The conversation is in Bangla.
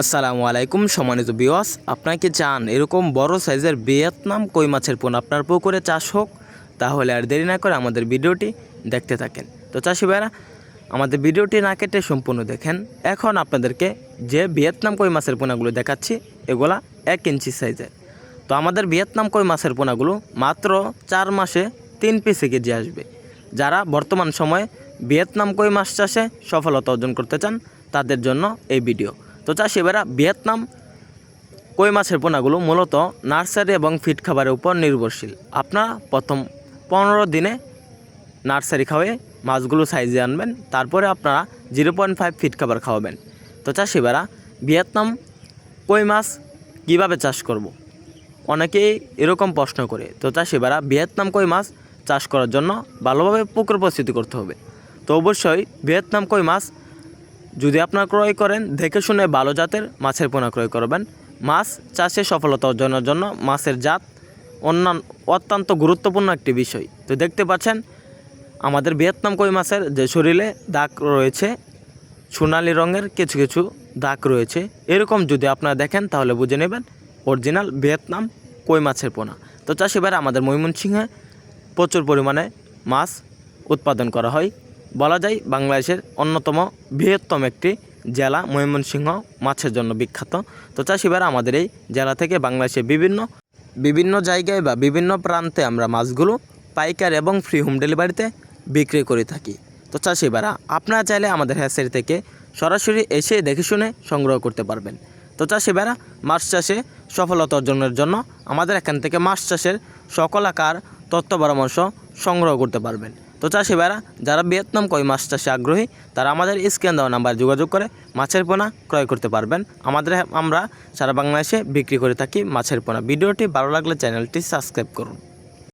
আসসালামু আলাইকুম সম্মানিত ভিউয়ার্স, আপনারা কি চান এরকম বড় সাইজের ভিয়েতনাম কই মাছের পোনা আপনার পুকুরে চাষ হোক? তাহলে আর দেরি না করে আমাদের ভিডিওটি দেখতে থাকেন। তো চাষি ভাইরা, আমাদের ভিডিওটি না কেটে সম্পূর্ণ দেখেন। এখন আপনাদেরকে যে ভিয়েতনাম কই মাছের পোনাগুলো দেখাচ্ছি, এগুলা 1 ইঞ্চি সাইজের। তো আমাদের ভিয়েতনাম কই মাছের পোনাগুলো মাত্র 4 মাসে 3 পিসে কেজি আসবে। যারা বর্তমান সময়ে ভিয়েতনাম কই মাছ চাষে সফলতা অর্জন করতে চান, তাদের জন্য এই ভিডিও। তো চাষি ভাইরা, ভিয়েতনাম কই মাছের পোনাগুলো মূলত নার্সারি এবং ফিড খাবারের উপর নির্ভরশীল। আপনারা প্রথম 15 দিনে নার্সারি খাওয়ায়ে মাছগুলো সাইজে আনবেন, তারপরে আপনারা 0.5 ফিড খাবার খাওয়াবেন। তো চাষি ভাইরা, ভিয়েতনাম কই মাছ কীভাবে চাষ করব? অনেকেই এরকম প্রশ্ন করে। তো চাষি ভাইরা, ভিয়েতনাম কই মাছ চাষ করার জন্য ভালোভাবে পুকুর প্রস্তুতি করতে হবে। তো অবশ্যই ভিয়েতনাম কই মাছ যদি আপনারা ক্রয় করেন, দেখে শুনে ভালো জাতের মাছের পোনা ক্রয় করবেন। মাছ চাষে সফলতা অর্জনের জন্য মাছের জাত অত্যন্ত গুরুত্বপূর্ণ একটি বিষয়। তো দেখতে পাচ্ছেন আমাদের ভিয়েতনাম কই মাছের যে শরীরে দাগ রয়েছে, সোনালি রঙের কিছু কিছু দাগ রয়েছে। এরকম যদি আপনারা দেখেন তাহলে বুঝে নেবেন অরিজিনাল ভিয়েতনাম কই মাছের পোনা। তো চাষি ভাইরা, আমাদের ময়মনসিংহে প্রচুর পরিমাণে মাছ উৎপাদন করা হয়। বলা যায় বাংলাদেশের অন্যতম বৃহত্তম একটি জেলা ময়মনসিংহ মাছের জন্য বিখ্যাত। তো চাষি ভাইরা, আমাদের এই জেলা থেকে বাংলাদেশের বিভিন্ন জায়গায় বা বিভিন্ন প্রান্তে আমরা মাছগুলো পাইকারি এবং ফ্রি হোম ডেলিভারিতে বিক্রি করে থাকি। তো চাষি ভাইরা, আপনারা চাইলে আমাদের হ্যাচারি থেকে সরাসরি এসে দেখে শুনে সংগ্রহ করতে পারবেন। তো চাষি ভাইরা, মাছ চাষে সফলতা অর্জনের জন্য আমাদের এখান থেকে মাছ চাষের সকল আকার তথ্য পরামর্শ সংগ্রহ করতে পারবেন। তো চাষি ভাইরা, যারা ভিয়েতনাম কই মাছ চাষে আগ্রহী, তারা আমাদের স্ক্রিনে দেওয়া নাম্বার যোগাযোগ করে মাছের পোনা ক্রয় করতে পারবেন। আমরা সারা বাংলাদেশে বিক্রি করে থাকি মাছের পোনা। ভিডিওটি ভালো লাগলে চ্যানেলটি সাবস্ক্রাইব করুন।